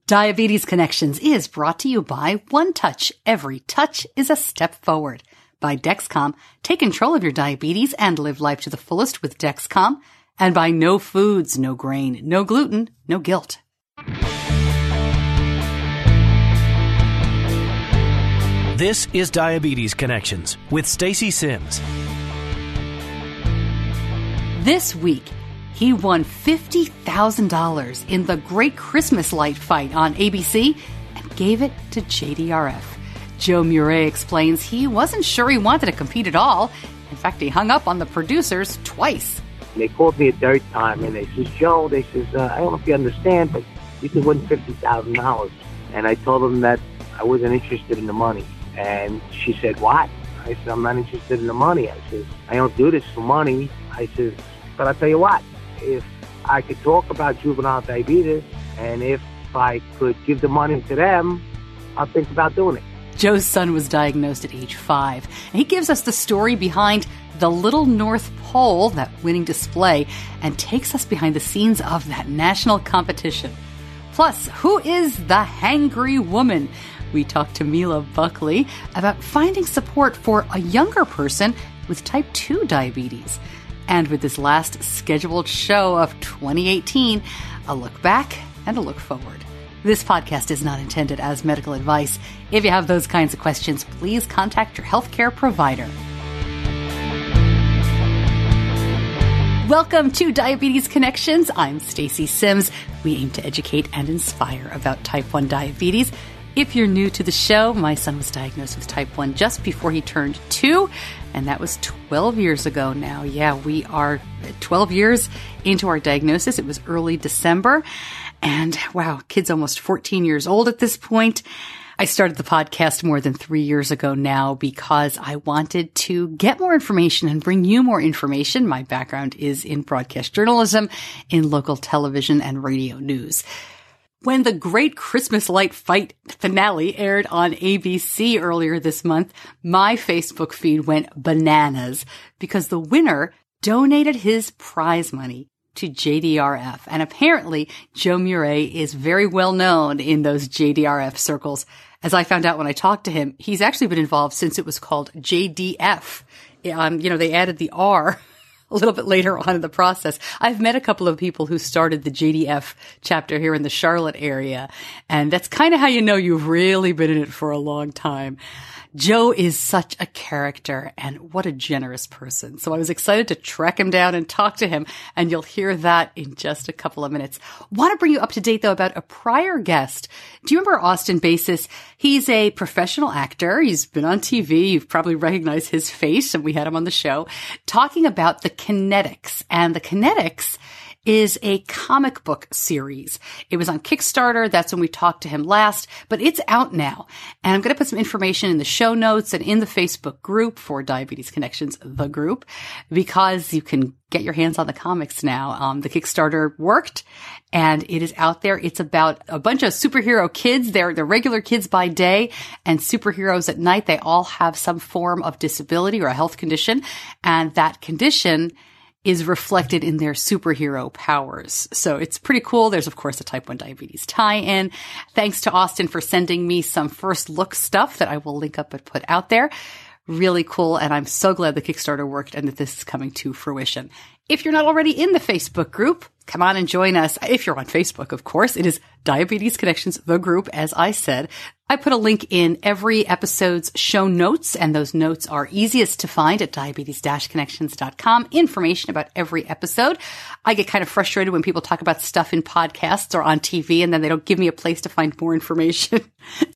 Diabetes Connections is brought to you by One Touch. Every touch is a step forward. By Dexcom. Take control of your diabetes and live life to the fullest with Dexcom. And by No Foods, No Grain, No Gluten, No Guilt. This is Diabetes Connections with Stacey Sims. This week, he won $50,000 in the Great Christmas Light Fight on ABC and gave it to JDRF. Joe Mure explains he wasn't sure he wanted to compete at all. In fact, he hung up on the producers twice. They called me a third time and they says, Joe, I don't know if you understand, but you can win $50,000. And I told them that I wasn't interested in the money. And she said, what? I said, I'm not interested in the money. I said, I don't do this for money. I said, but I'll tell you what, if I could talk about juvenile diabetes and if I could give the money to them, I'll think about doing it. Joe's son was diagnosed at age 5. And he gives us the story behind the Little North Pole, that winning display, and takes us behind the scenes of that national competition. Plus, who is the Hangry Woman? We talked to Mila Buckley about finding support for a younger person with type 2 diabetes. And with this last scheduled show of 2018, a look back and a look forward. This podcast is not intended as medical advice. If you have those kinds of questions, please contact your healthcare provider. Welcome to Diabetes Connections. I'm Stacey Sims. We aim to educate and inspire about type 1 diabetes. If you're new to the show, my son was diagnosed with type 1 just before he turned 2, and that was 12 years ago now. Yeah, we are 12 years into our diagnosis. It was early December, and wow, kid's almost 14 years old at this point. I started the podcast more than 3 years ago now because I wanted to get more information and bring you more information. My background is in broadcast journalism, in local television and radio news. When the Great Christmas Light Fight finale aired on ABC earlier this month, my Facebook feed went bananas because the winner donated his prize money to JDRF. And apparently, Joe Mure is very well known in those JDRF circles. As I found out when I talked to him, he's actually been involved since it was called JDF. They added the R a little bit later on in the process. I've met a couple of people who started the JDF chapter here in the Charlotte area, and that's kind of how you know you've really been in it for a long time. Joe is such a character, and what a generous person. So I was excited to track him down and talk to him, and you'll hear that in just a couple of minutes. Want to bring you up to date, though, about a prior guest. Do you remember Austin Basis? He's a professional actor. He's been on TV. You've probably recognized his face, and we had him on the show, talking about the Kinetix. And the Kinetix is a comic book series. It was on Kickstarter. That's when we talked to him last, but it's out now. And I'm going to put some information in the show notes and in the Facebook group for Diabetes Connections, the group, because you can get your hands on the comics now. The Kickstarter worked and it is out there. It's about a bunch of superhero kids. They're regular kids by day and superheroes at night. They all have some form of disability or a health condition, and that condition is reflected in their superhero powers. So it's pretty cool. There's, of course, a type 1 diabetes tie-in. Thanks to Austin for sending me some first look stuff that I will link up and put out there. Really cool. And I'm so glad the Kickstarter worked and that this is coming to fruition. If you're not already in the Facebook group, come on and join us. If you're on Facebook, of course, it is Diabetes Connections, the group, as I said. I put a link in every episode's show notes, and those notes are easiest to find at diabetes-connections.com. Information about every episode. I get kind of frustrated when people talk about stuff in podcasts or on TV, and then they don't give me a place to find more information.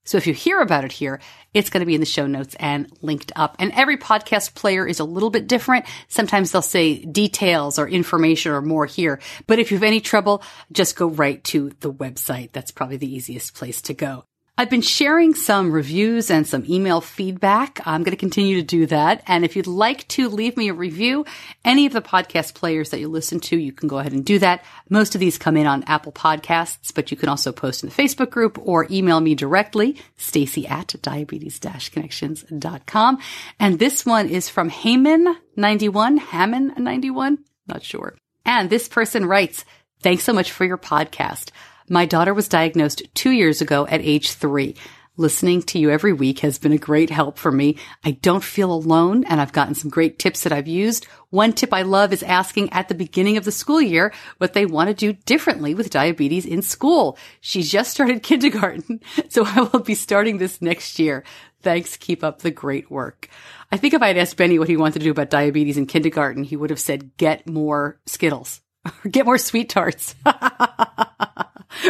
So if you hear about it here, it's going to be in the show notes and linked up. And every podcast player is a little bit different. Sometimes they'll say details or information or more here. But if you have any trouble, just go right to the website. That's probably the easiest place to go. I've been sharing some reviews and some email feedback. I'm going to continue to do that. And if you'd like to leave me a review, any of the podcast players that you listen to, you can go ahead and do that. Most of these come in on Apple Podcasts, but you can also post in the Facebook group or email me directly, Stacey@diabetes-connections.com. And this one is from Hammond91, not sure. And this person writes, "Thanks so much for your podcast. My daughter was diagnosed 2 years ago at age 3. Listening to you every week has been a great help for me. I don't feel alone, and I've gotten some great tips that I've used. One tip I love is asking at the beginning of the school year what they want to do differently with diabetes in school. She's just started kindergarten, so I will be starting this next year. Thanks. Keep up the great work. I think if I had asked Benny what he wanted to do about diabetes in kindergarten, he would have said, get more Skittles or get more sweet tarts.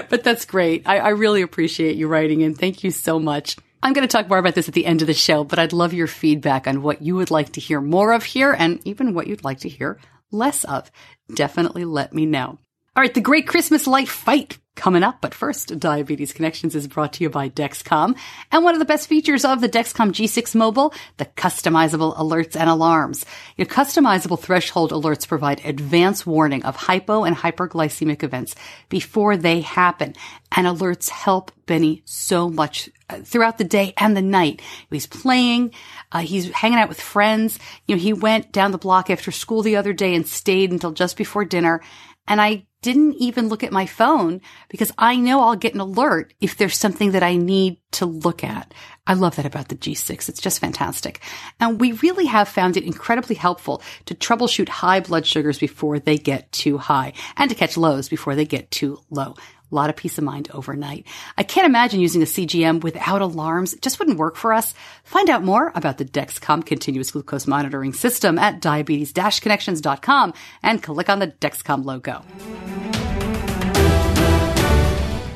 But that's great. I really appreciate you writing in. Thank you so much. I'm going to talk more about this at the end of the show, but I'd love your feedback on what you would like to hear more of here and even what you'd like to hear less of. Definitely let me know. All right, the Great Christmas Light Fight coming up. But first, Diabetes Connections is brought to you by Dexcom. And one of the best features of the Dexcom G6 Mobile, the customizable alerts and alarms. Your customizable threshold alerts provide advance warning of hypo and hyperglycemic events before they happen. And alerts help Benny so much throughout the day and the night. He's playing, he's hanging out with friends. He went down the block after school the other day and stayed until just before dinner. And I didn't even look at my phone because I know I'll get an alert if there's something that I need to look at. I love that about the G6. It's just fantastic. And we really have found it incredibly helpful to troubleshoot high blood sugars before they get too high and to catch lows before they get too low. A lot of peace of mind overnight. I can't imagine using a CGM without alarms. It just wouldn't work for us. Find out more about the Dexcom continuous glucose monitoring system at diabetes-connections.com and click on the Dexcom logo.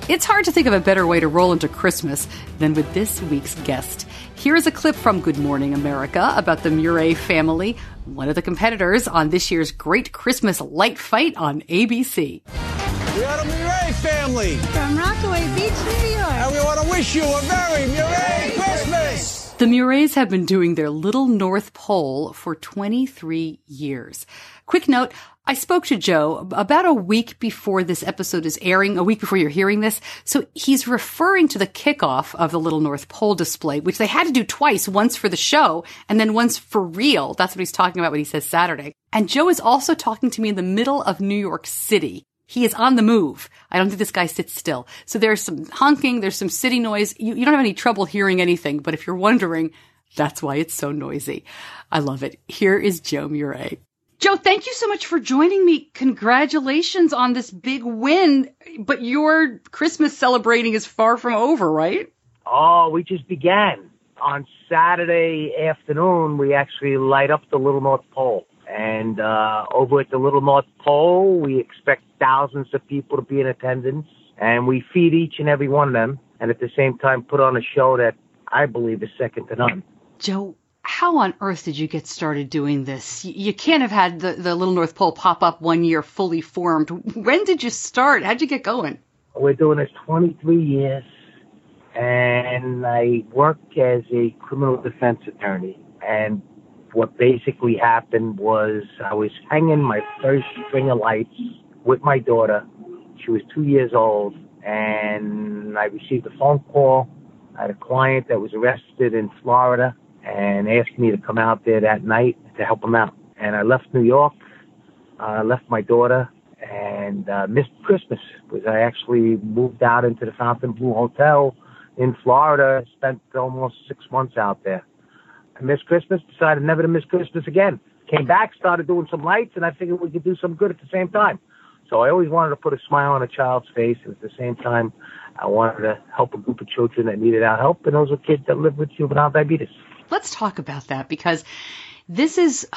It's hard to think of a better way to roll into Christmas than with this week's guest. Here is a clip from Good Morning America about the Mure family, one of the competitors on this year's Great Christmas Light Fight on ABC. We are the Mure family from Rockaway Beach, New York. And we want to wish you a very Mure Christmas. The Mures have been doing their Little North Pole for 23 years. Quick note, I spoke to Joe about a week before this episode is airing, a week before you're hearing this. So he's referring to the kickoff of the Little North Pole display, which they had to do twice, once for the show and then once for real. That's what he's talking about when he says Saturday. And Joe is also talking to me in the middle of New York City. He is on the move. I don't think this guy sits still. So there's some honking, there's some city noise. You don't have any trouble hearing anything, but if you're wondering, that's why it's so noisy. I love it. Here is Joe Mure. Joe, thank you so much for joining me. Congratulations on this big win, but your Christmas celebrating is far from over, right? Oh, we just began. On Saturday afternoon, we actually light up the Little North Pole. And over at the Little North Pole, we expect thousands of people to be in attendance. And we feed each and every one of them. And at the same time, put on a show that I believe is second to none. Joe, how on earth did you get started doing this? You can't have had the Little North Pole pop up one year fully formed. When did you start? How'd you get going? We're doing this 23 years. And I work as a criminal defense attorney. And what basically happened was I was hanging my first string of lights with my daughter. She was 2 years old, and I received a phone call. I had a client that was arrested in Florida and asked me to come out there that night to help him out. And I left New York, left my daughter, and missed Christmas because I actually moved out into the Fontainebleau Hotel in Florida, spent almost 6 months out there. I missed Christmas, decided never to miss Christmas again. Came back, started doing some lights, and I figured we could do some good at the same time. So I always wanted to put a smile on a child's face, and at the same time, I wanted to help a group of children that needed our help, and those were kids that live with juvenile diabetes. Let's talk about that, because this is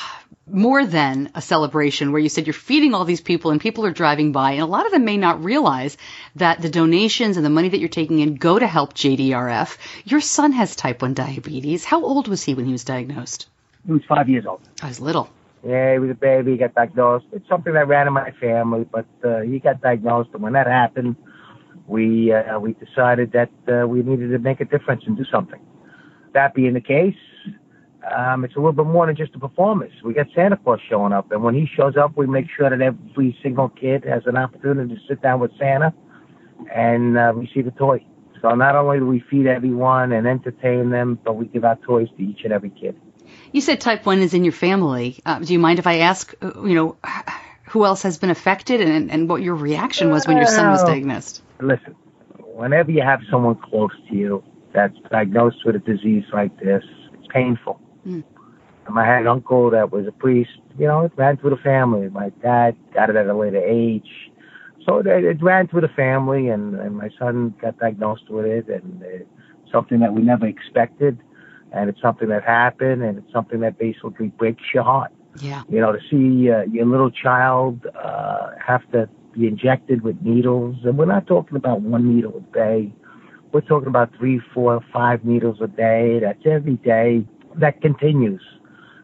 more than a celebration where you said you're feeding all these people and people are driving by, and a lot of them may not realize that the donations and the money that you're taking in go to help JDRF. Your son has type 1 diabetes. How old was he when he was diagnosed? He was 5 years old. I was little. Yeah, he was a baby. He got diagnosed. It's something that ran in my family, but he got diagnosed, and when that happened, we decided that we needed to make a difference and do something. That being the case, it's a little bit more than just a performance. We got Santa Claus showing up, and when he shows up, we make sure that every single kid has an opportunity to sit down with Santa and receive a toy. So not only do we feed everyone and entertain them, but we give out toys to each and every kid. You said type 1 is in your family. Do you mind if I ask, who else has been affected and what your reaction was when your son was diagnosed? Listen, whenever you have someone close to you that's diagnosed with a disease like this, it's painful. And I had an uncle that was a priest. It ran through the family. My dad got it at a later age. So it ran through the family, and my son got diagnosed with it, and it's something that we never expected, and it's something that happened, and it's something that basically breaks your heart. Yeah. To see your little child have to be injected with needles, and we're not talking about one needle a day. We're talking about 3, 4, 5 needles a day. That's every day. That continues.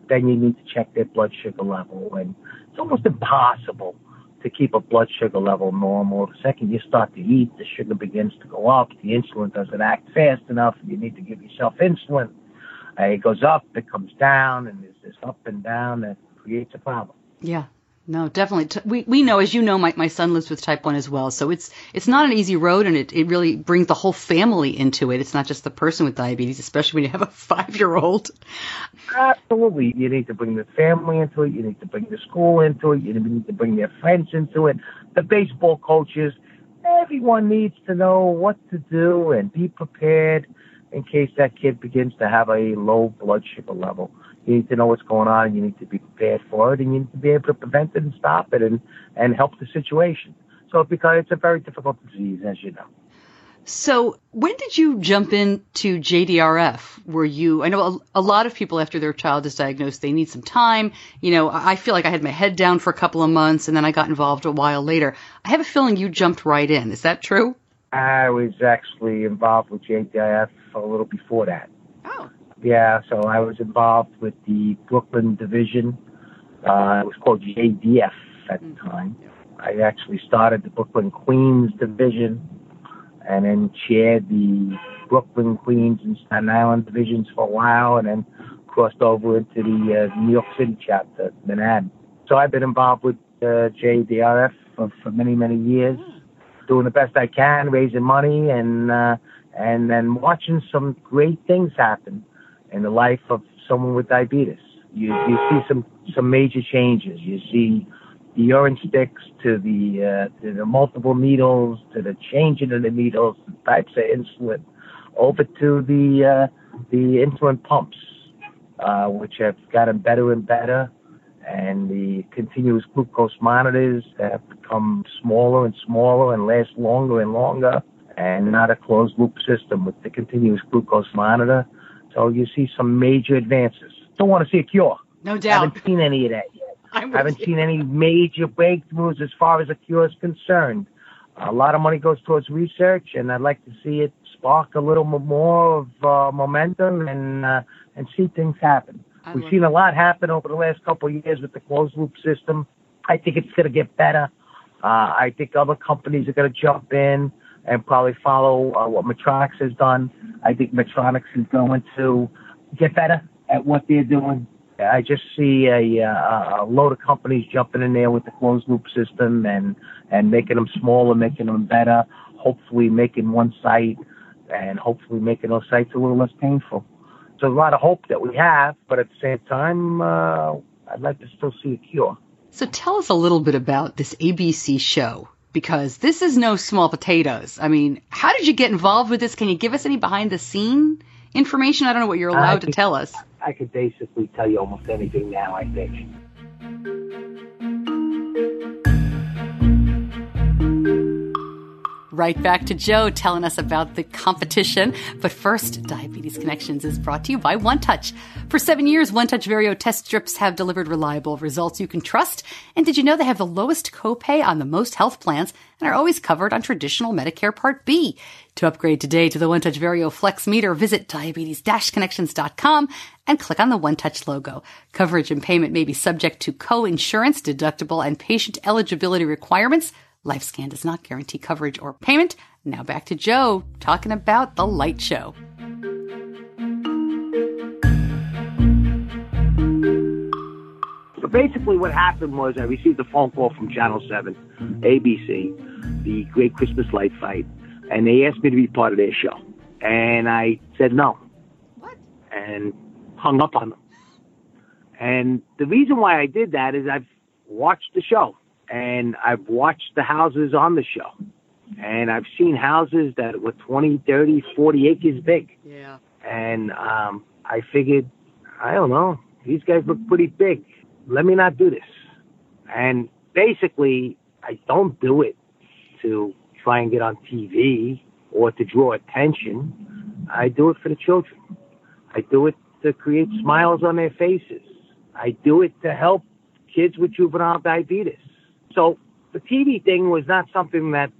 Then you need to check their blood sugar level, and it's almost impossible to keep a blood sugar level normal. The second you start to eat, the sugar begins to go up. The insulin doesn't act fast enough. You need to give yourself insulin. It goes up, it comes down, and there's this up and down that creates a problem. Yeah. No, definitely. We know, as you know, my son lives with type 1 as well. So it's not an easy road, and it really brings the whole family into it. It's not just the person with diabetes, especially when you have a 5-year-old. Absolutely. You need to bring the family into it. You need to bring the school into it. You need to bring their friends into it. The baseball coaches. Everyone needs to know what to do and be prepared in case that kid begins to have a low blood sugar level. You need to know what's going on, and you need to be prepared for it, and you need to be able to prevent it and stop it and help the situation. So because it's a very difficult disease, as you know. So when did you jump into JDRF? I know a lot of people after their child is diagnosed, they need some time. I feel like I had my head down for a couple of months, and then I got involved a while later. I have a feeling you jumped right in. Is that true? I was actually involved with JDRF a little before that. Oh. Yeah, so I was involved with the Brooklyn division. It was called JDF at the time. I actually started the Brooklyn Queens division and then chaired the Brooklyn, Queens, and Staten Island divisions for a while, and then crossed over into the New York City chapter, Manhattan. So I've been involved with JDRF for many, many years, doing the best I can, raising money, and then watching some great things happen in the life of someone with diabetes. You see some major changes. You see the urine sticks to the multiple needles, to the changing of the needles, the types of insulin, over to the insulin pumps, which have gotten better and better, and the continuous glucose monitors that have become smaller and smaller and last longer and longer, and not a closed loop system with the continuous glucose monitor. So you see some major advances. Don't want to see a cure. No doubt. Haven't seen any of that yet. Haven't seen any major breakthroughs as far as a cure is concerned. A lot of money goes towards research, and I'd like to see it spark a little more of momentum and see things happen. We've seen a lot happen over the last couple of years with the closed loop system. I think it's going to get better. I think other companies are going to jump in and probably follow what Medtronic has done. I think Medtronic is going to get better at what they're doing. I just see a load of companies jumping in there with the closed loop system and making them smaller, making them better, hopefully making one site and hopefully making those sites a little less painful. So a lot of hope that we have, but at the same time, I'd like to still see a cure. So tell us a little bit about this ABC show, because this is no small potatoes. I mean, how did you get involved with this? Can you give us any behind-the-scene information? I don't know what you're allowed to tell us. I could basically tell you almost anything now, I think. Right back to Joe telling us about the competition. But first, Diabetes Connections is brought to you by OneTouch. For 7 years, OneTouch Vario test strips have delivered reliable results you can trust. And did you know they have the lowest copay on the most health plans and are always covered on traditional Medicare Part B? To upgrade today to the OneTouch Vario Flex Meter, visit diabetes-connections.com and click on the OneTouch logo. Coverage and payment may be subject to co-insurance, deductible, and patient eligibility requirements. LifeScan does not guarantee coverage or payment. Now back to Joe talking about The Light Show. So basically what happened was I received a phone call from Channel 7, ABC, the Great Christmas Light Fight, and they asked me to be part of their show. And I said no. What? And hung up on them. And the reason why I did that is I've watched the show. And I've watched the houses on the show. And I've seen houses that were 20, 30, 40 acres big. Yeah. And I figured, I don't know, these guys look pretty big. Let me not do this. And basically, I don't do it to try and get on TV or to draw attention. I do it for the children. I do it to create smiles on their faces. I do it to help kids with juvenile diabetes. So the TV thing was not something that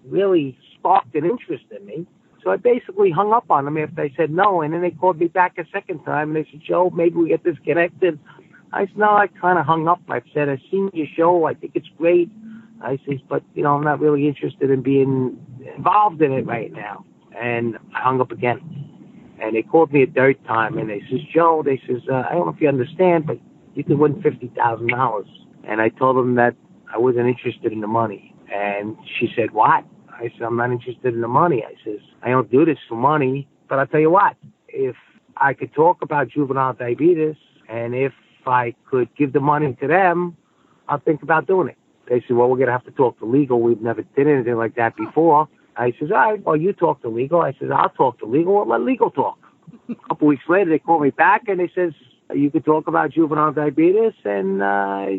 really sparked an interest in me. So I basically hung up on them after I said no, and then they called me back a second time, and they said, Joe, maybe we get disconnected. I said, no, I kind of hung up. I said, I've seen your show. I think it's great. I said, but, I'm not really interested in being involved in it right now. And I hung up again. And they called me a third time, and they says, Joe, I don't know if you understand, but you could win $50,000. And I told them that I wasn't interested in the money. And she said, what? I said, I'm not interested in the money. I says, I don't do this for money, but I'll tell you what, if I could talk about juvenile diabetes and if I could give the money to them, I'll think about doing it. They said, well, we're going to have to talk to legal. We've never did anything like that before. I says, all right, well, you talk to legal. I says, I'll talk to legal. Well, let legal talk. A couple weeks later, they call me back and they says, you could talk about juvenile diabetes and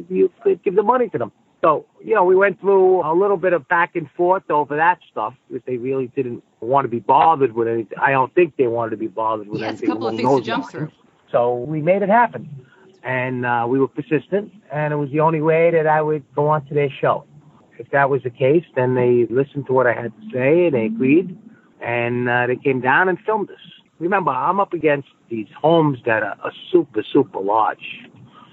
you could give the money to them. So, we went through a little bit of back and forth over that stuff because they really didn't want to be bothered with anything. I don't think they wanted to be bothered with anything. Yeah, it's a couple of things to jump through. So we made it happen. And we were persistent, and it was the only way that I would go on to their show. If that was the case, then they listened to what I had to say, and they agreed, and they came down and filmed us. Remember, I'm up against these homes that are super, super large.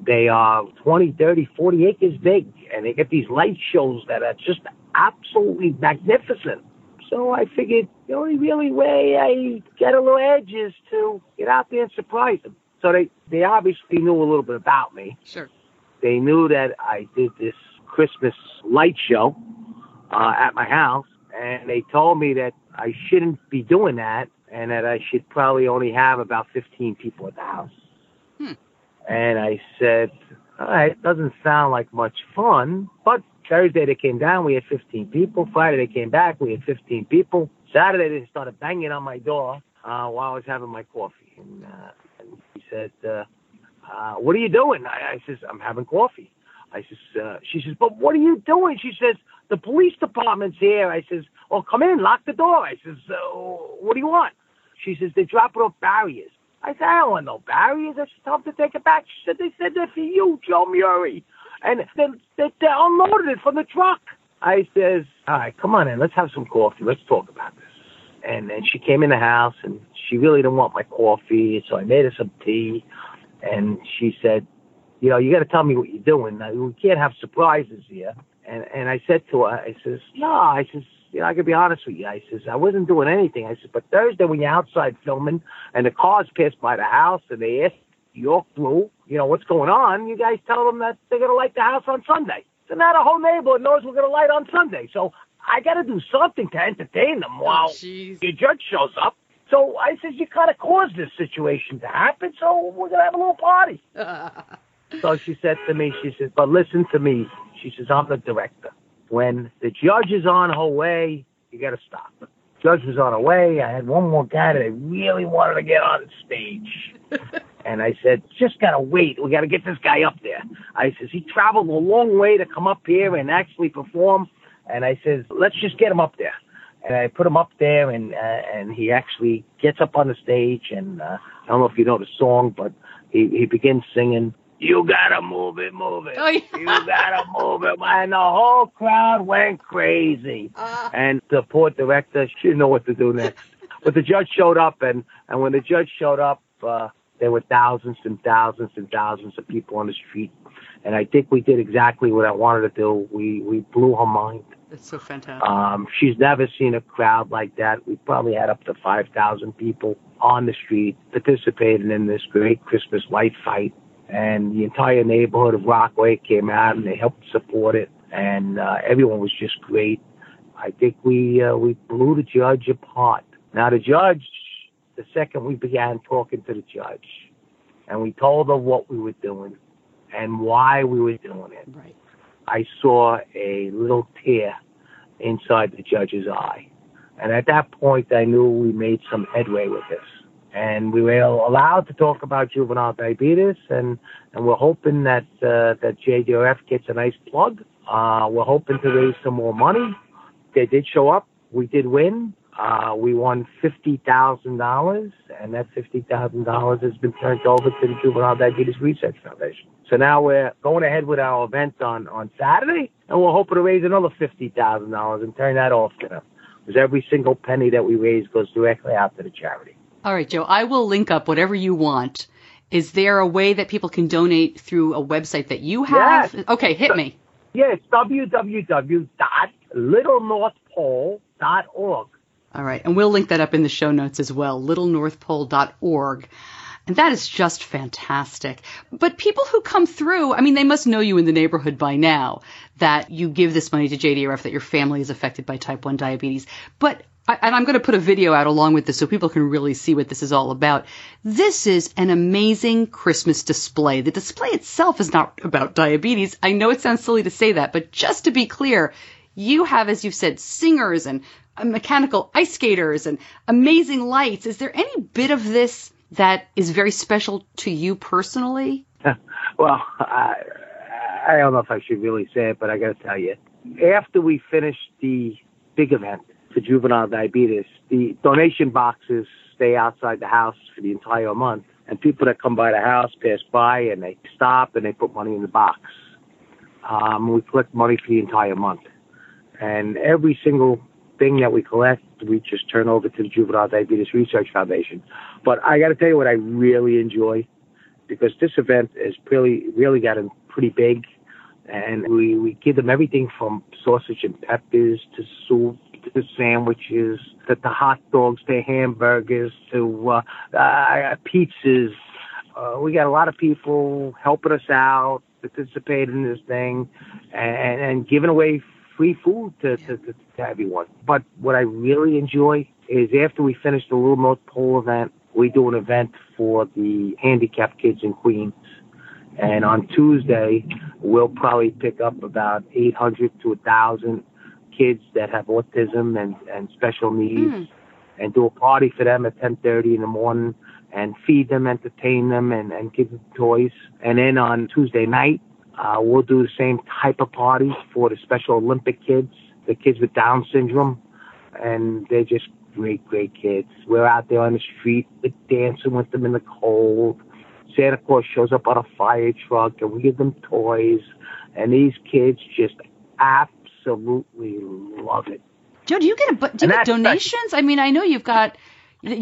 They are 20, 30, 40 acres big, and they get these light shows that are just absolutely magnificent. So I figured the only really way I get a little edge is to get out there and surprise them. So they obviously knew a little bit about me. Sure. They knew that I did this Christmas light show at my house, and they told me that I shouldn't be doing that and that I should probably only have about 15 people at the house. And I said, all right, doesn't sound like much fun. But Thursday they came down, we had 15 people. Friday they came back, we had 15 people. Saturday they started banging on my door while I was having my coffee. And he said, what are you doing? I says, I'm having coffee. She says, but what are you doing? She says, the police department's here. I says, well, come in, lock the door. I says, what do you want? She says, they're dropping off barriers. I said, I don't want no barriers. I said, tell them to take it back. She said, they said that for you, Joe Mure. And they unloaded it from the truck. I says, all right, come on in. Let's have some coffee. Let's talk about this. And then she came in the house, and she really didn't want my coffee, so I made her some tea. And she said, you got to tell me what you're doing. We can't have surprises here. And I said to her, I says, no, I says, I can be honest with you. I says, I wasn't doing anything. I said, but Thursday when you're outside filming and the cars pass by the house and they ask your crew, what's going on, you guys tell them that they're going to light the house on Sunday. So now the whole neighborhood knows we're going to light on Sunday. So I got to do something to entertain them while your judge shows up. So I says, you kind of caused this situation to happen, so we're going to have a little party. So she said to me, she says, but listen to me. She says, I'm the director. When the judge is on her way, you got to stop. The judge was on her way. I had one more guy that I really wanted to get on stage. And I said, just got to wait. We got to get this guy up there. I says, he traveled a long way to come up here and actually perform. And I says, let's just get him up there. And I put him up there, and he actually gets up on the stage. And I don't know if you know the song, but he begins singing, you gotta move it, move it. Oh, yeah. You gotta move it. And the whole crowd went crazy. And the poor director, she didn't know what to do next. But the judge showed up, and when the judge showed up, there were thousands and thousands and thousands of people on the street. And I think we did exactly what I wanted to do. We blew her mind. That's so fantastic. She's never seen a crowd like that. We probably had up to 5,000 people on the street participating in this great Christmas light fight. And the entire neighborhood of Rockaway came out, and they helped support it. And everyone was just great. I think we blew the judge apart. Now, the judge, the second we began talking to the judge, and we told her what we were doing and why we were doing it, right. I saw a little tear inside the judge's eye. And at that point, I knew we made some headway with this. And we were allowed to talk about juvenile diabetes, and we're hoping that that JDRF gets a nice plug. We're hoping to raise some more money. They did show up. We did win. We won $50,000, and that $50,000 has been turned over to the Juvenile Diabetes Research Foundation. So now we're going ahead with our event on Saturday, and we're hoping to raise another $50,000 and turn that off to them. Because every single penny that we raise goes directly out to the charity. All right, Joe, I will link up whatever you want. Is there a way that people can donate through a website that you have? Yes. Okay, hit me. Yeah, it's www.littlenorthpole.org. All right, and we'll link that up in the show notes as well, littlenorthpole.org. And that is just fantastic. But people who come through, I mean, they must know you in the neighborhood by now, that you give this money to JDRF, that your family is affected by type 1 diabetes. But and I'm going to put a video out along with this so people can really see what this is all about. This is an amazing Christmas display. The display itself is not about diabetes. I know it sounds silly to say that, but just to be clear, you have, as you've said, singers and mechanical ice skaters and amazing lights. Is there any bit of this that is very special to you personally? Well, I don't know if I should really say it, but I got to tell you, after we finished the big event for juvenile diabetes, the donation boxes stay outside the house for the entire month, and people that come by the house pass by and they stop and they put money in the box. We collect money for the entire month, and every single thing that we collect, we just turn over to the Juvenile Diabetes Research Foundation. But I got to tell you what I really enjoy, because this event has really gotten pretty big, and we give them everything from sausage and peppers to soup to sandwiches to hot dogs to hamburgers to pizzas. We got a lot of people helping us out, participating in this thing, and giving away free food to everyone. But what I really enjoy is after we finish the Little North Pole event, we do an event for the handicapped kids in Queens. And on Tuesday, we'll probably pick up about 800 to 1,000 kids that have autism and special needs, and do a party for them at 10:30 in the morning, and feed them, entertain them, and give them toys. And then on Tuesday night, we'll do the same type of parties for the Special Olympic kids, the kids with Down syndrome, and they're just great kids. We're out there on the street, we're dancing with them in the cold. Santa Claus shows up on a fire truck, and we give them toys, and these kids just absolutely love it. Joe, do you get donations? I mean, I know you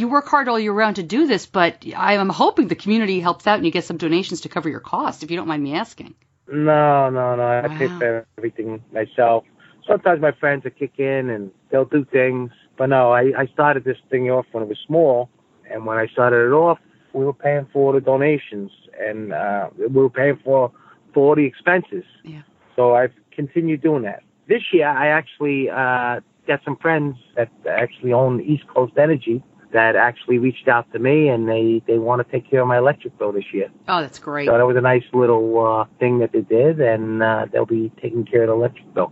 work hard all year round to do this, but I'm hoping the community helps out and you get some donations to cover your costs, if you don't mind me asking. No. I pay for everything myself. Sometimes my friends will kick in and they'll do things. But no, I started this thing off when it was small. And when I started it off, we were paying for the donations. And we were paying for all the expenses. Yeah. So I've continued doing that. This year, I actually got some friends that actually own East Coast Energy that actually reached out to me, and they want to take care of my electric bill this year. Oh, that's great. So that was a nice little thing that they did, and they'll be taking care of the electric bill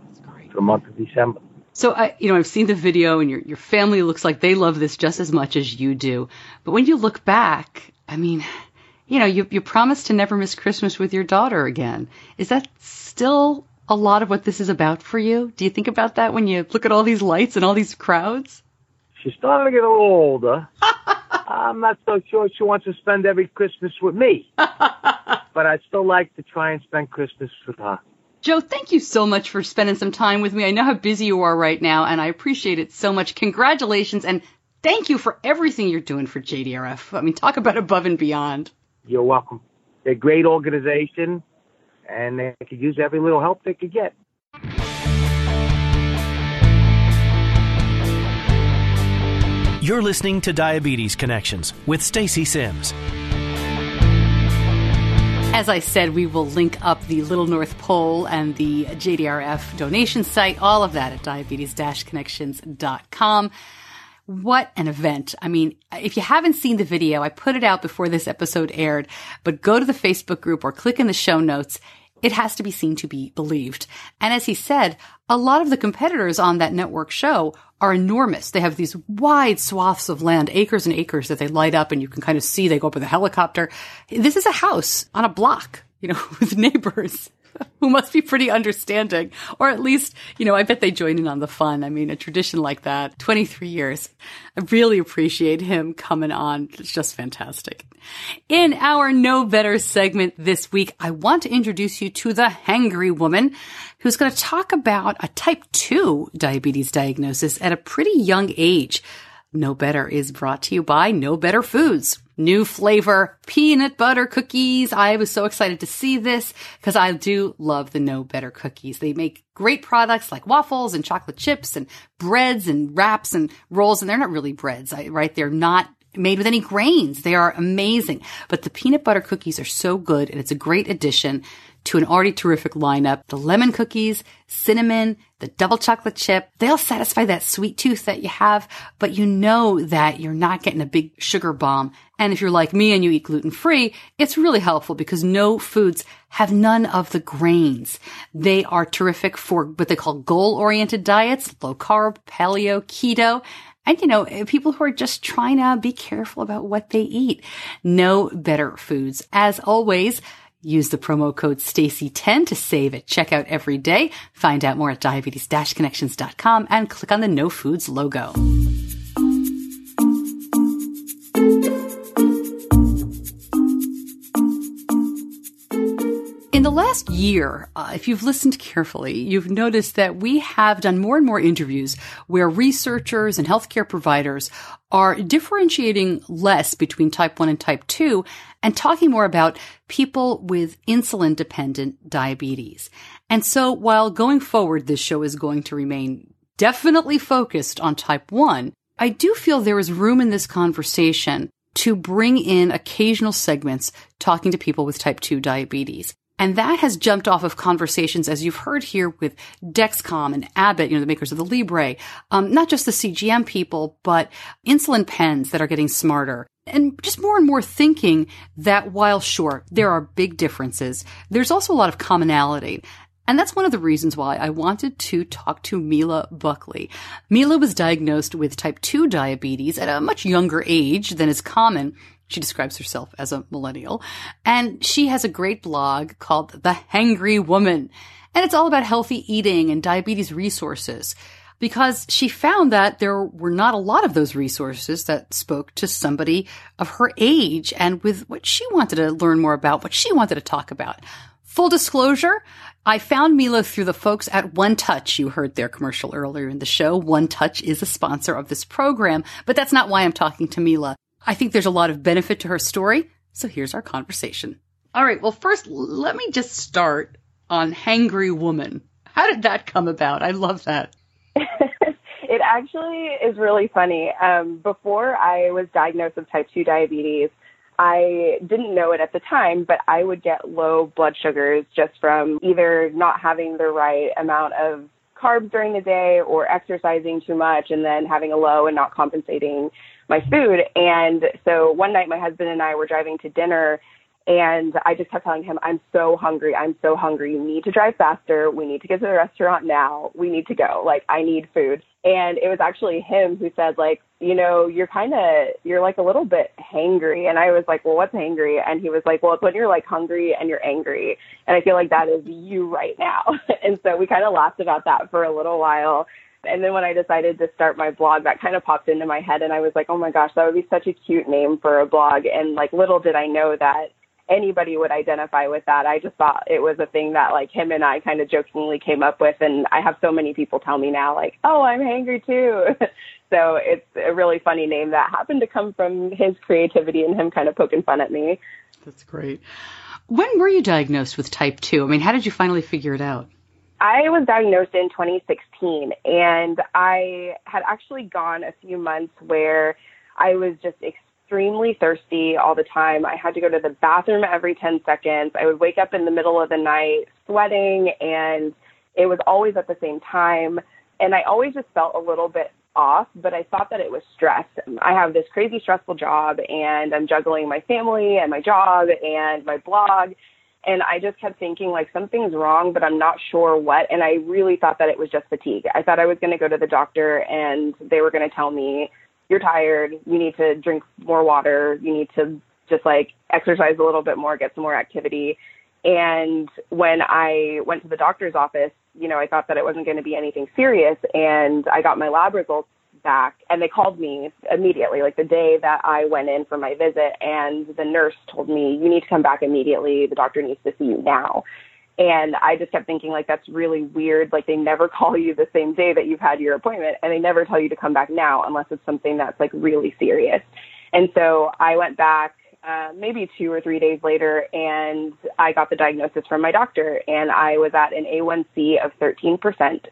for the month of December. So, I've seen the video, and your family looks like they love this just as much as you do. But when you look back, I mean, you promised to never miss Christmas with your daughter again. Is that still a lot of what this is about for you? Do you think about that when you look at all these lights and all these crowds? She's starting to get a little older. I'm not so sure she wants to spend every Christmas with me. But I'd still like to try and spend Christmas with her. Joe, thank you so much for spending some time with me. I know how busy you are right now, and I appreciate it so much. Congratulations, and thank you for everything you're doing for JDRF. I mean, talk about above and beyond. You're welcome. They're a great organization, and they could use every little help they could get. You're listening to Diabetes Connections with Stacey Sims. As I said, we will link up the Little North Pole and the JDRF donation site, all of that at diabetes-connections.com. What an event. I mean, if you haven't seen the video, I put it out before this episode aired, but go to the Facebook group or click in the show notes. it has to be seen to be believed. And as he said, a lot of the competitors on that network show are enormous. They have these wide swaths of land, acres and acres that they light up, and you can kind of see they go up with a helicopter. This is a house on a block, with neighbors who must be pretty understanding, or at least, I bet they join in on the fun. I mean, a tradition like that, 23 years. I really appreciate him coming on. It's just fantastic. In our Know Better segment this week, I want to introduce you to the Hangry Woman, who's going to talk about a type 2 diabetes diagnosis at a pretty young age. Know Better is brought to you by Know Better Foods. New flavor, peanut butter cookies. I was so excited to see this because I do love the Know Better cookies. They make great products like waffles and chocolate chips and breads and wraps and rolls. And they're not really breads, right? They're not made with any grains. They are amazing. But the peanut butter cookies are so good, and it's a great addition to an already terrific lineup. The lemon cookies, cinnamon, the double chocolate chip, they'll satisfy that sweet tooth that you have, but you know that you're not getting a big sugar bomb. And if you're like me and you eat gluten-free, it's really helpful because no foods have none of the grains. They are terrific for what they call goal-oriented diets, low carb, paleo, keto. And, people who are just trying to be careful about what they eat. Know Better Foods. As always, use the promo code Stacey10 to save at checkout every day. Find out more at diabetes-connections.com and click on the No Foods logo. In the last year, if you've listened carefully, you've noticed that we have done more and more interviews where researchers and healthcare providers are differentiating less between type 1 and type 2 and talking more about people with insulin-dependent diabetes. And so while going forward, this show is going to remain definitely focused on type 1, I do feel there is room in this conversation to bring in occasional segments talking to people with type 2 diabetes. And that has jumped off of conversations, as you've heard here, with Dexcom and Abbott, the makers of the Libre, not just the CGM people, but insulin pens that are getting smarter. And just more and more thinking that while, sure, there are big differences, there's also a lot of commonality. And that's one of the reasons why I wanted to talk to Mila Buckley. Mila was diagnosed with type 2 diabetes at a much younger age than is common. She describes herself as a millennial. And she has a great blog called The Hangry Woman. And it's all about healthy eating and diabetes resources, because she found that there were not a lot of those resources that spoke to somebody of her age and with what she wanted to learn more about, what she wanted to talk about. Full disclosure, I found Mila through the folks at One Touch. You heard their commercial earlier in the show. One Touch is a sponsor of this program, but that's not why I'm talking to Mila. I think there's a lot of benefit to her story, so here's our conversation. All right, well, first, let me just start on Hangry Woman. How did that come about? I love that. It actually is really funny. Before I was diagnosed with type 2 diabetes, I didn't know it at the time, but I would get low blood sugars just from either not having the right amount of carbs during the day or exercising too much and then having a low and not compensating my food. And so one night my husband and I were driving to dinner, and I just kept telling him, I'm so hungry. I'm so hungry. You need to drive faster. We need to get to the restaurant now. We need to go. I need food. And it was actually him who said, you're like a little bit hangry. And I was like, well, what's hangry? And he was like, well, it's when you're hungry and you're angry. And I feel like that is you right now. And so we kind of laughed about that for a little while. And then when I decided to start my blog, that kind of popped into my head. And I was like, oh my gosh, that would be such a cute name for a blog. And little did I know that anybody would identify with that. I just thought it was a thing that him and I kind of jokingly came up with. And I have so many people tell me now, oh, I'm hangry too. So it's a really funny name that happened to come from his creativity and him kind of poking fun at me. That's great. When were you diagnosed with type 2? I mean, how did you finally figure it out? I was diagnosed in 2016, and I had actually gone a few months where I was just extremely thirsty all the time. I had to go to the bathroom every 10 seconds. I would wake up in the middle of the night sweating, and it was always at the same time. And I always just felt a little bit off, but I thought that it was stress. I have this crazy stressful job, and I'm juggling my family and my job and my blog. And I just kept thinking, like, something's wrong, but I'm not sure what. And I really thought that it was just fatigue. I thought I was going to go to the doctor and they were going to tell me, you're tired, you need to drink more water, you need to just, like, exercise a little bit more, get some more activity. And when I went to the doctor's office, you know, I thought that it wasn't going to be anything serious. And I got my lab results back, and they called me immediately, like the day that I went in for my visit, and the nurse told me, you need to come back immediately. The doctor needs to see you now. And I just kept thinking, like, that's really weird. Like, they never call you the same day that you've had your appointment, and they never tell you to come back now unless it's something that's, like, really serious. And so I went back maybe 2 or 3 days later, and I got the diagnosis from my doctor, and I was at an A1C of 13%.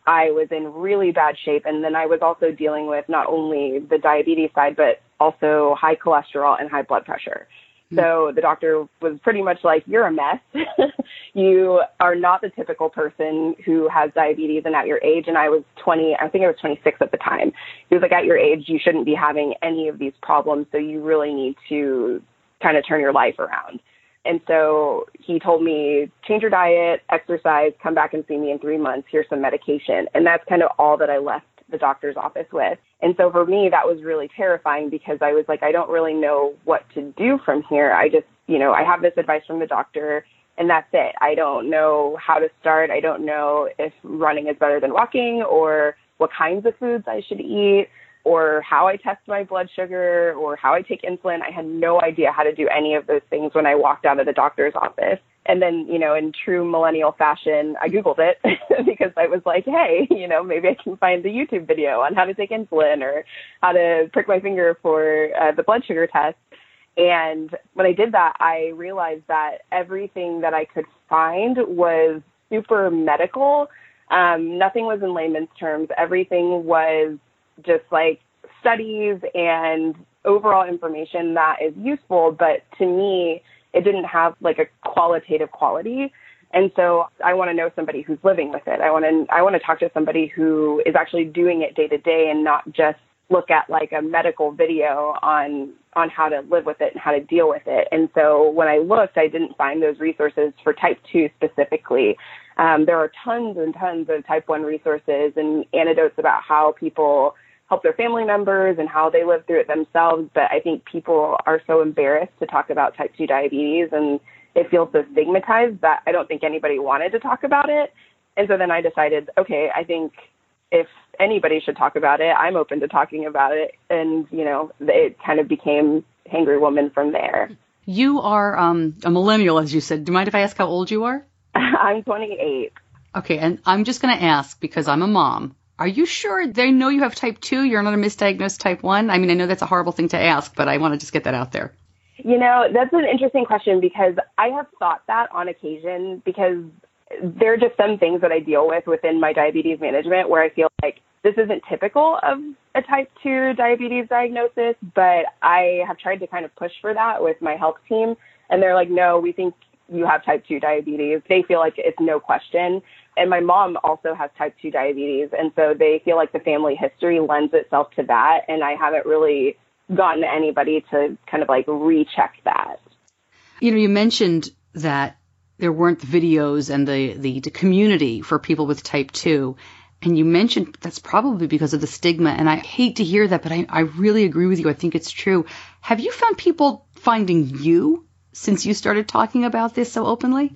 I was in really bad shape, and then I was also dealing with not only the diabetes side, but also high cholesterol and high blood pressure. So the doctor was pretty much like, you're a mess. You are not the typical person who has diabetes and at your age. And I was 20, I think I was 26 at the time. He was like, at your age, you shouldn't be having any of these problems. So you really need to kind of turn your life around. And so he told me, change your diet, exercise, come back and see me in 3 months. Here's some medication. And that's kind of all that I left the doctor's office with. And so for me, that was really terrifying because I was like, I don't really know what to do from here. I just, you know, I have this advice from the doctor and that's it. I don't know how to start. I don't know if running is better than walking or what kinds of foods I should eat or how I test my blood sugar or how I take insulin. I had no idea how to do any of those things when I walked out of the doctor's office. And then, you know, in true millennial fashion, I Googled it because I was like, hey, you know, maybe I can find the YouTube video on how to take insulin or how to prick my finger for the blood sugar test. And when I did that, I realized that everything that I could find was super medical. Nothing was in layman's terms. Everything was just like studies and overall information that is useful. But to me, it didn't have like a qualitative quality. And so I want to know somebody who's living with it. I want to talk to somebody who is actually doing it day to day and not just look at like a medical video on how to live with it and how to deal with it. And so when I looked, I didn't find those resources for type 2 specifically. There are tons and tons of type 1 resources and anecdotes about how people help their family members and how they live through it themselves. But I think people are so embarrassed to talk about type 2 diabetes and it feels so stigmatized that I don't think anybody wanted to talk about it. And so then I decided, okay, I think if anybody should talk about it, I'm open to talking about it. And, you know, it kind of became Hangry Woman from there. You are a millennial, as you said. Do you mind if I ask how old you are? I'm 28. Okay, and I'm just going to ask because I'm a mom. Are you sure they know you have type 2? You're not a misdiagnosed type 1? I mean, I know that's a horrible thing to ask, but I want to just get that out there. You know, that's an interesting question because I have thought that on occasion because there are just some things that I deal with within my diabetes management where I feel like this isn't typical of a type 2 diabetes diagnosis, but I have tried to kind of push for that with my health team. And they're like, no, we think you have type 2 diabetes. They feel like it's no question. And my mom also has type 2 diabetes. And so they feel like the family history lends itself to that. And I haven't really gotten anybody to kind of like recheck that. You know, you mentioned that there weren't the videos and the community for people with type 2. And you mentioned that's probably because of the stigma. And I hate to hear that, but I really agree with you. I think it's true. Have you found people finding you since you started talking about this so openly?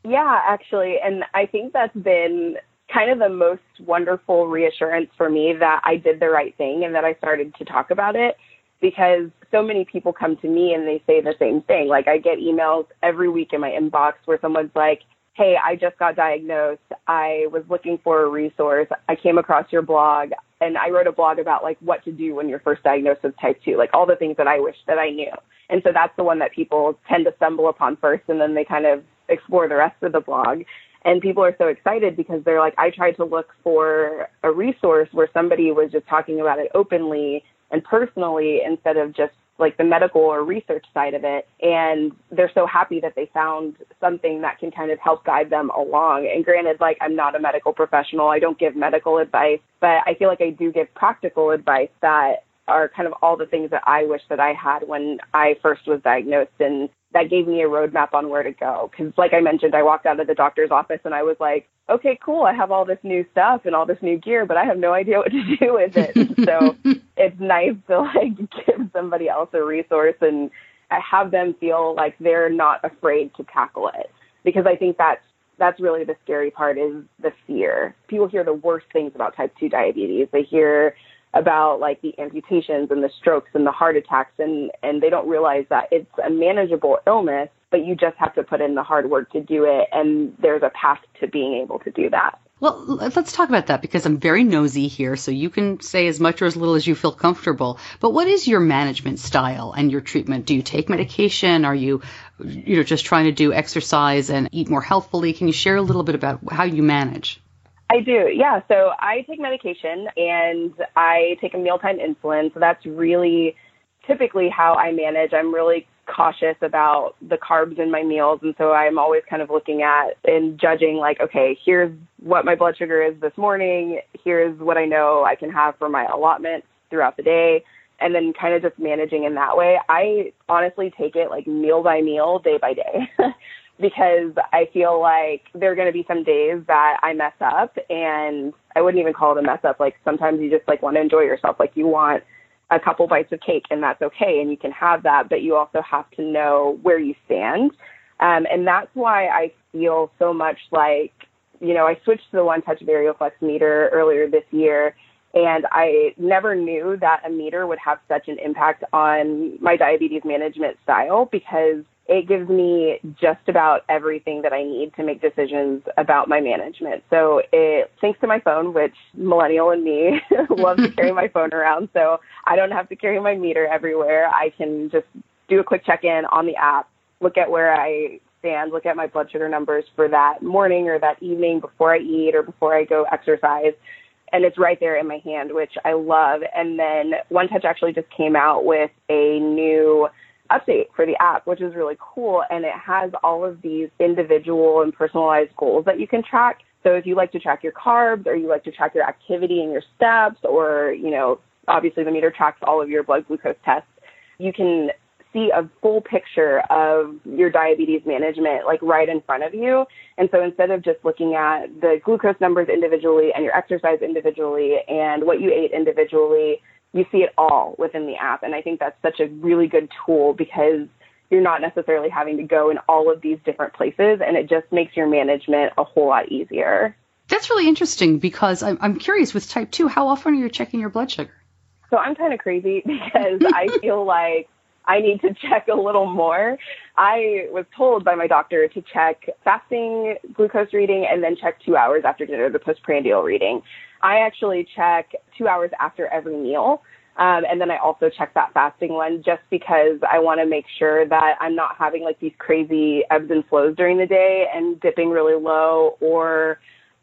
Yeah, actually. And I think that's been kind of the most wonderful reassurance for me that I did the right thing and that I started to talk about it because so many people come to me and they say the same thing. Like I get emails every week in my inbox where someone's like, hey, I just got diagnosed. I was looking for a resource. I came across your blog and I wrote a blog about like what to do when you're first diagnosed with type 2, like all the things that I wish that I knew. And so that's the one that people tend to stumble upon first and then they kind of explore the rest of the blog. And people are so excited because they're like, I tried to look for a resource where somebody was just talking about it openly and personally instead of just like the medical or research side of it. And they're so happy that they found something that can kind of help guide them along. And granted, like I'm not a medical professional. I don't give medical advice, but I feel like I do give practical advice that are kind of all the things that I wish that I had when I first was diagnosed. And that gave me a roadmap on where to go. Because like I mentioned, I walked out of the doctor's office and I was like, okay, cool. I have all this new stuff and all this new gear, but I have no idea what to do with it. So it's nice to like give somebody else a resource and have them feel like they're not afraid to tackle it. Because I think that's really the scary part, is the fear. People hear the worst things about type 2 diabetes. They hear about like the amputations and the strokes and the heart attacks, and they don't realize that it's a manageable illness, but you just have to put in the hard work to do it, and there's a path to being able to do that. Well, let's talk about that, because I'm very nosy here, so you can say as much or as little as you feel comfortable. But what is your management style and your treatment? Do you take medication? Are you just trying to do exercise and eat more healthfully? Can you share a little bit about how you manage? I do, yeah. So I take medication and I take a mealtime insulin. So that's really typically how I manage. I'm really cautious about the carbs in my meals. And so I'm always kind of looking at and judging like, okay, here's what my blood sugar is this morning. Here's what I know I can have for my allotments throughout the day. And then kind of just managing in that way. I honestly take it like meal by meal, day by day. Because I feel like there are going to be some days that I mess up, and I wouldn't even call it a mess up. Like sometimes you just like want to enjoy yourself. Like you want a couple bites of cake, and that's okay. And you can have that, but you also have to know where you stand. And that's why I feel so much like, I switched to the One-Touch VarioFlex meter earlier this year, and I never knew that a meter would have such an impact on my diabetes management style, because it gives me just about everything that I need to make decisions about my management. So it syncs to my phone, which millennial and me love to carry my phone around. So I don't have to carry my meter everywhere. I can just do a quick check-in on the app, look at where I stand, look at my blood sugar numbers for that morning or that evening before I eat or before I go exercise. And it's right there in my hand, which I love. And then One Touch actually just came out with a new update for the app, which is really cool. And it has all of these individual and personalized goals that you can track. So if you like to track your carbs, or you like to track your activity and your steps, or, obviously the meter tracks all of your blood glucose tests, you can see a full picture of your diabetes management, like right in front of you. And so instead of just looking at the glucose numbers individually and your exercise individually and what you ate individually, you see it all within the app. And I think that's such a really good tool, because you're not necessarily having to go in all of these different places, and it just makes your management a whole lot easier. That's really interesting, because I'm curious, with type 2, how often are you checking your blood sugar? So I'm kind of crazy, because I feel like I need to check a little more. I was told by my doctor to check fasting glucose reading and then check 2 hours after dinner, the postprandial reading. I actually check 2 hours after every meal. And then I also check that fasting one, just because I want to make sure that I'm not having like these crazy ebbs and flows during the day and dipping really low or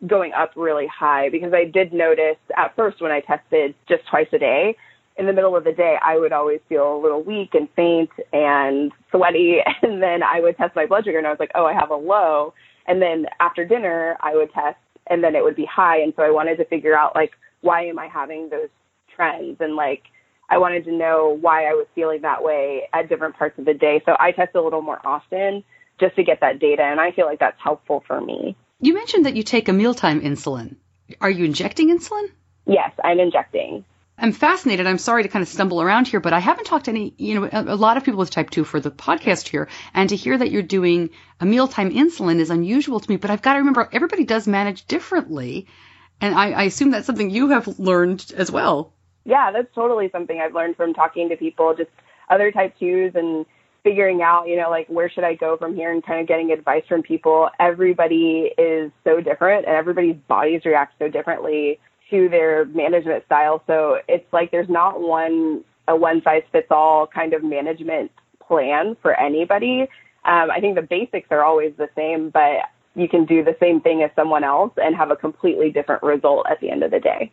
going up really high. Because I did notice at first when I tested just twice a day, in the middle of the day, I would always feel a little weak and faint and sweaty. And then I would test my blood sugar and I was like, oh, I have a low. And then after dinner, I would test and then it would be high. And so I wanted to figure out, like, why am I having those trends? And like, I wanted to know why I was feeling that way at different parts of the day. So I test a little more often just to get that data. And I feel like that's helpful for me. You mentioned that you take a mealtime insulin. Are you injecting insulin? Yes, I'm injecting. I'm fascinated. I'm sorry to kind of stumble around here, but I haven't talked to a lot of people with type 2 for the podcast here. And to hear that you're doing a mealtime insulin is unusual to me. But I've got to remember, everybody does manage differently. And I assume that's something you have learned as well. Yeah, that's totally something I've learned from talking to people, just other type 2s, and figuring out, like, where should I go from here, and kind of getting advice from people. Everybody is so different, and everybody's bodies react so differently to their management style. So it's like there's not a one-size-fits-all kind of management plan for anybody. I think the basics are always the same, but you can do the same thing as someone else and have a completely different result at the end of the day.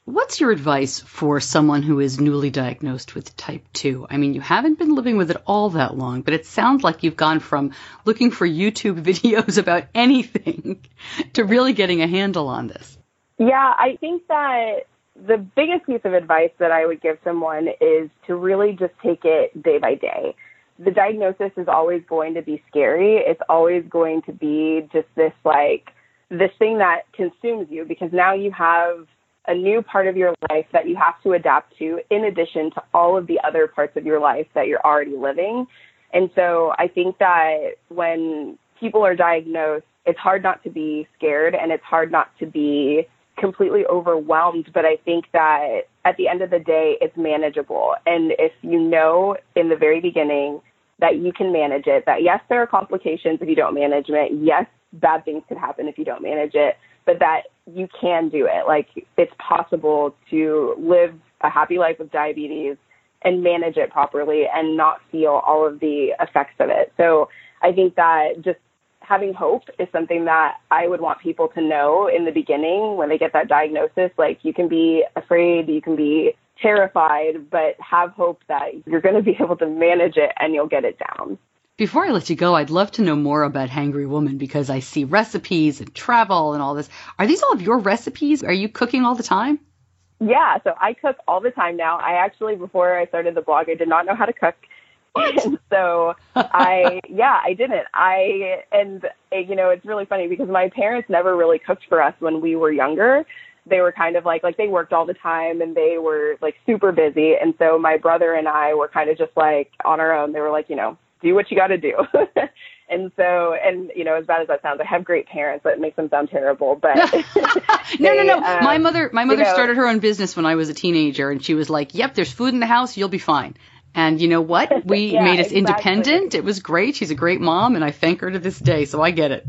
What's your advice for someone who is newly diagnosed with type 2? I mean, you haven't been living with it all that long, but it sounds like you've gone from looking for YouTube videos about anything to really getting a handle on this. Yeah, I think that the biggest piece of advice that I would give someone is to really just take it day by day. the diagnosis is always going to be scary. It's always going to be just this thing that consumes you, because now you have a new part of your life that you have to adapt to, in addition to all of the other parts of your life that you're already living. And so I think that when people are diagnosed, it's hard not to be scared and it's hard not to be completely overwhelmed. But I think that at the end of the day, it's manageable. And if you know in the very beginning that you can manage it, that yes, there are complications if you don't manage it. Yes, bad things can happen if you don't manage it, but that you can do it. Like, it's possible to live a happy life with diabetes and manage it properly and not feel all of the effects of it. So I think that just having hope is something that I would want people to know in the beginning when they get that diagnosis. Like, you can be afraid, you can be terrified, but have hope that you're going to be able to manage it and you'll get it down. Before I let you go, I'd love to know more about Hangry Woman, because I see recipes and travel and all this. Are these all of your recipes? Are you cooking all the time? Yeah, so I cook all the time now. I actually, before I started the blog, I did not know how to cook. And so I didn't. It's really funny because my parents never really cooked for us when we were younger. They were kind of like they worked all the time and they were like super busy. And so my brother and I were kind of just like on our own. They were like, do what you got to do. And so, as bad as that sounds, I have great parents, but it makes them sound terrible. But no. My mother started her own business when I was a teenager, and she was like, yep, there's food in the house. You'll be fine. And you know what? We made us independent. It was great. She's a great mom, and I thank her to this day. So I get it.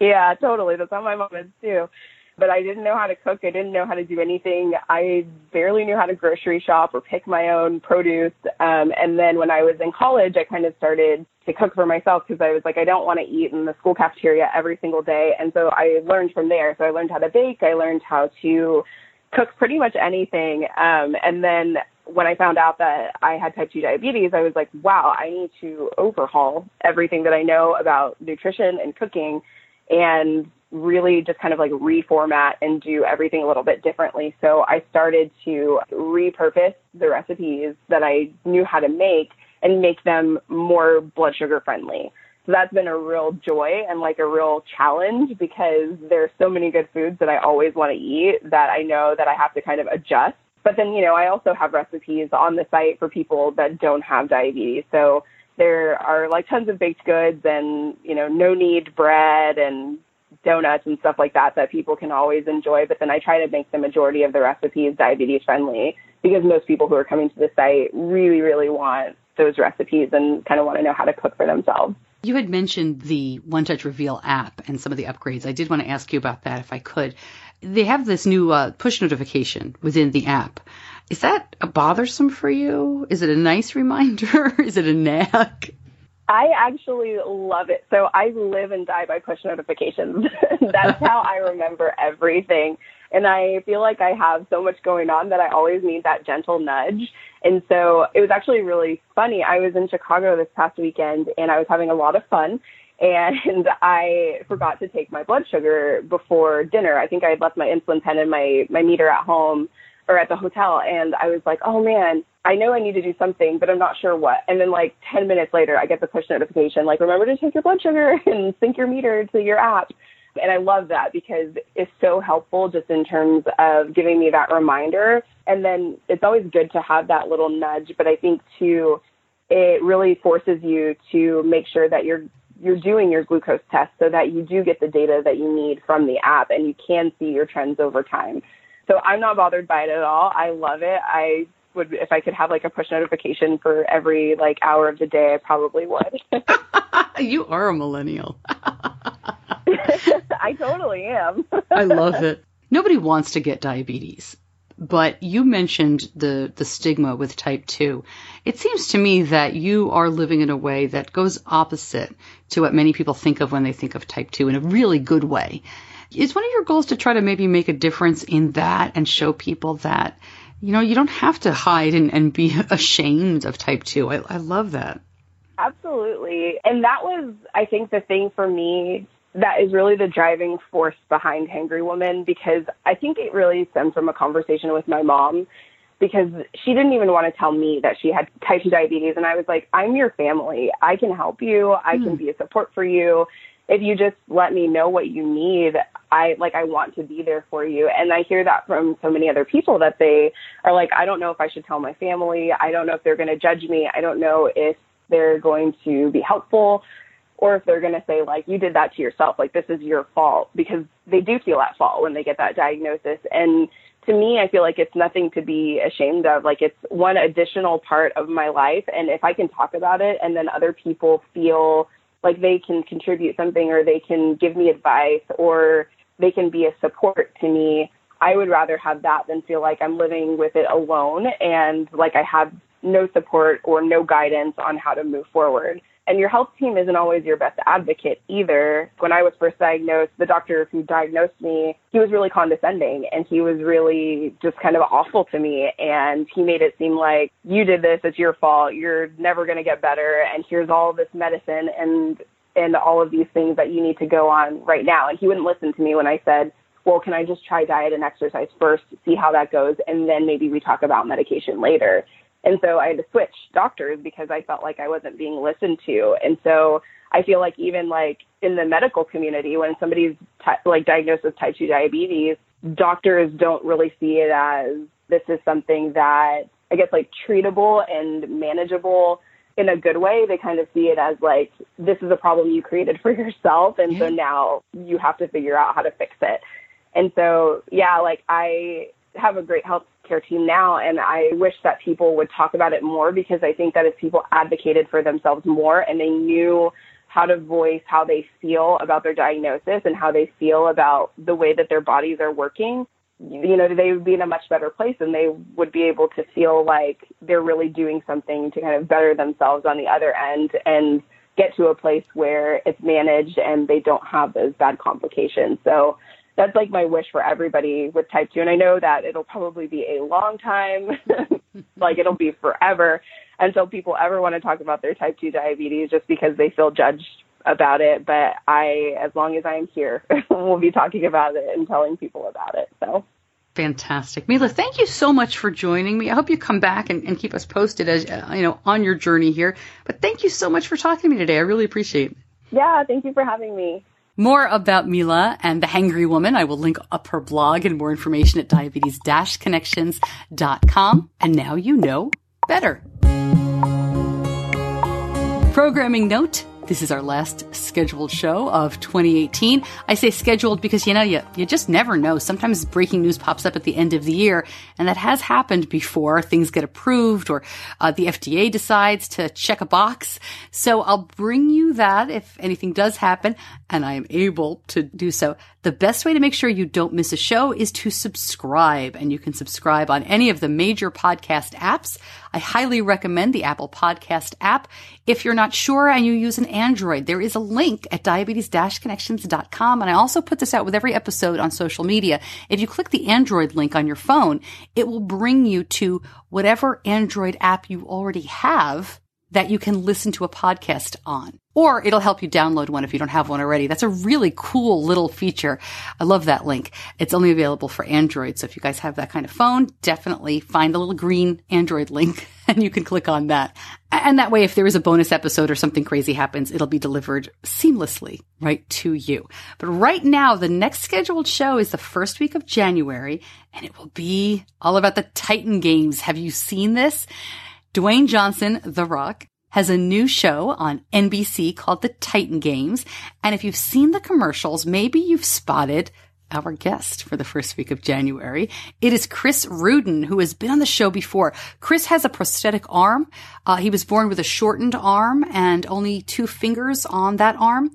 Yeah, totally. That's how my mom is too. But I didn't know how to cook. I didn't know how to do anything. I barely knew how to grocery shop or pick my own produce. And then when I was in college, I kind of started to cook for myself because I was like, I don't want to eat in the school cafeteria every single day. And so I learned from there. So I learned how to bake. I learned how to cook pretty much anything. And then when I found out that I had type 2 diabetes, I was like, wow, I need to overhaul everything that I know about nutrition and cooking and really just kind of like reformat and do everything a little bit differently. So I started to repurpose the recipes that I knew how to make and make them more blood sugar friendly. So that's been a real joy and like a real challenge because there's so many good foods that I always want to eat that I know that I have to kind of adjust. But then, I also have recipes on the site for people that don't have diabetes. So there are like tons of baked goods and, no knead bread and donuts and stuff like that people can always enjoy. But then I try to make the majority of the recipes diabetes friendly because most people who are coming to the site really, really want those recipes and kind of want to know how to cook for themselves. You had mentioned the One Touch Reveal app and some of the upgrades. I did want to ask you about that if I could. They have this new push notification within the app. Is that bothersome for you? Is it a nice reminder? Is it a nag? I actually love it. So I live and die by push notifications. That's how I remember everything. And I feel like I have so much going on that I always need that gentle nudge. And so it was actually really funny. I was in Chicago this past weekend and I was having a lot of fun. And I forgot to take my blood sugar before dinner. I think I had left my insulin pen and my meter at home or at the hotel. And I was like, oh man, I know I need to do something, but I'm not sure what. And then like 10 minutes later, I get the push notification, like, remember to take your blood sugar and sync your meter to your app. And I love that because it's so helpful just in terms of giving me that reminder. And then it's always good to have that little nudge. But I think too, it really forces you to make sure that you're doing your glucose test so that you do get the data that you need from the app and you can see your trends over time. So I'm not bothered by it at all. I love it. I would, if I could have like a push notification for every like hour of the day, I probably would. You are a millennial. I totally am. I love it. Nobody wants to get diabetes, but you mentioned the stigma with type 2. It seems to me that you are living in a way that goes opposite to what many people think of when they think of type 2 in a really good way. Is one of your goals to try to maybe make a difference in that and show people that, you don't have to hide and be ashamed of type 2? I love that. Absolutely. And that was, I think, the thing for me that is really the driving force behind Hangry Woman, because I think it really stems from a conversation with my mom. because she didn't even want to tell me that she had type 2 diabetes. And I was like, I'm your family. I can help you. I can be a support for you. If you just let me know what you need, I want to be there for you. And I hear that from so many other people that they are like, I don't know if I should tell my family. I don't know if they're going to judge me. I don't know if they're going to be helpful, or if they're going to say, like, you did that to yourself, like, this is your fault, because they do feel at fault when they get that diagnosis. And to me, I feel like it's nothing to be ashamed of. Like, it's one additional part of my life. And if I can talk about it and then other people feel like they can contribute something, or they can give me advice, or they can be a support to me, I would rather have that than feel like I'm living with it alone and like I have no support or no guidance on how to move forward. And your health team isn't always your best advocate either. When I was first diagnosed, the doctor who diagnosed me, he was really condescending, and he was really just kind of awful to me. And he made it seem like, you did this, it's your fault, you're never going to get better, and here's all this medicine and all of these things that you need to go on right now. And he wouldn't listen to me when I said, well, can I just try diet and exercise first, see how that goes, and then maybe we talk about medication later. And so I had to switch doctors because I felt like I wasn't being listened to. And so I feel like even like in the medical community, when somebody's diagnosed with type 2 diabetes, doctors don't really see it as this is something that I guess like treatable and manageable in a good way. They kind of see it as like, this is a problem you created for yourself. And so now you have to figure out how to fix it. And so, yeah, like I have a great health care team now, and I wish that people would talk about it more, because I think that if people advocated for themselves more and they knew how to voice how they feel about their diagnosis and how they feel about the way that their bodies are working, you know, they would be in a much better place, and they would be able to feel like they're really doing something to kind of better themselves on the other end and get to a place where it's managed and they don't have those bad complications. So that's like my wish for everybody with type 2. And I know that it'll probably be a long time, like it'll be forever until people ever want to talk about their type 2 diabetes just because they feel judged about it. But as long as I'm here, we'll be talking about it and telling people about it. So fantastic. Mila, thank you so much for joining me. I hope you come back and keep us posted as on your journey here. But thank you so much for talking to me today. I really appreciate it. Yeah, thank you for having me. More about Mila and the Hangry Woman, I will link up her blog and more information at diabetes-connections.com. And now you know better. Programming note. This is our last scheduled show of 2018. I say scheduled because, you just never know. Sometimes breaking news pops up at the end of the year, and that has happened before. Things get approved, or the FDA decides to check a box. So I'll bring you that if anything does happen, and I am able to do so. The best way to make sure you don't miss a show is to subscribe, and you can subscribe on any of the major podcast apps. I highly recommend the Apple Podcast app. If you're not sure and you use an Android, there is a link at diabetes-connections.com. And I also put this out with every episode on social media. If you click the Android link on your phone, it will bring you to whatever Android app you already have that you can listen to a podcast on. Or it'll help you download one if you don't have one already. That's a really cool little feature. I love that link. It's only available for Android. So if you guys have that kind of phone, definitely find the little green Android link and you can click on that. And that way, if there is a bonus episode or something crazy happens, it'll be delivered seamlessly right to you. But right now, the next scheduled show is the first week of January, and it will be all about the Titan Games. Have you seen this? Dwayne Johnson, The Rock, has a new show on NBC called The Titan Games. And if you've seen the commercials, maybe you've spotted our guest for the first week of January. It is Chris Rudin, who has been on the show before. Chris has a prosthetic arm. He was born with a shortened arm and only 2 fingers on that arm.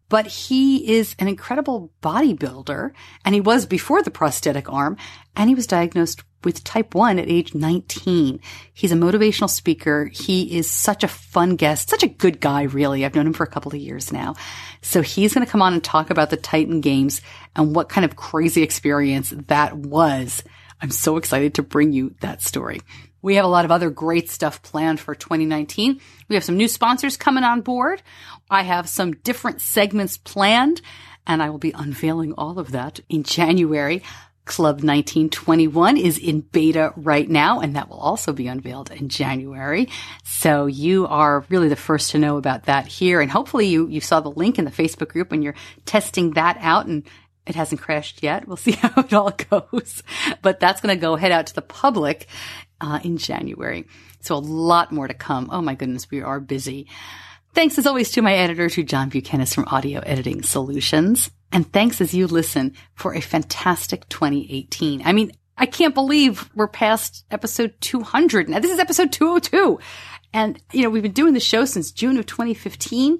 But he is an incredible bodybuilder, and he was before the prosthetic arm, and he was diagnosed with type 1 at age 19. He's a motivational speaker. He is such a fun guest, such a good guy, really. I've known him for a couple of years now. So he's going to come on and talk about the Titan Games and what kind of crazy experience that was. I'm so excited to bring you that story. We have a lot of other great stuff planned for 2019. We have some new sponsors coming on board. I have some different segments planned, and I will be unveiling all of that in January. Club 1921 is in beta right now, and that will also be unveiled in January. So you are really the first to know about that here. And hopefully you saw the link in the Facebook group and you're testing that out, and it hasn't crashed yet. We'll see how it all goes. But that's going to head out to the public in January. So a lot more to come. Oh my goodness, we are busy. Thanks as always to my editor, to John Buchanan from Audio Editing Solutions. And thanks as you listen for a fantastic 2018. I mean, I can't believe we're past episode 200. Now, this is episode 202. And, we've been doing the show since June of 2015.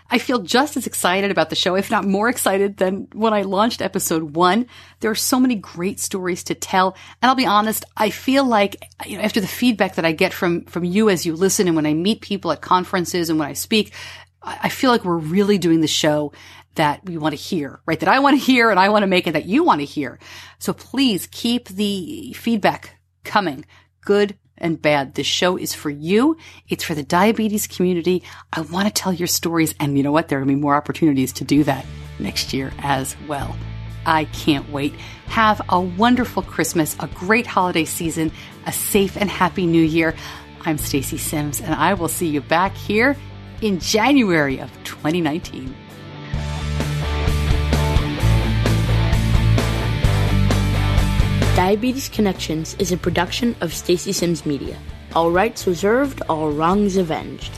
I feel just as excited about the show, if not more excited than when I launched episode 1. There are so many great stories to tell. And I'll be honest, I feel like, after the feedback that I get from you as you listen and when I meet people at conferences and when I speak, I feel like we're really doing the show that we want to hear, right? That I want to hear and I want to make it that you want to hear. So please keep the feedback coming, good and bad. This show is for you. It's for the diabetes community. I want to tell your stories. And you know what? There are going to be more opportunities to do that next year as well. I can't wait. Have a wonderful Christmas, a great holiday season, a safe and happy new year. I'm Stacey Sims, and I will see you back here in January of 2019. Diabetes Connections is a production of Stacey Sims Media. All rights reserved, all wrongs avenged.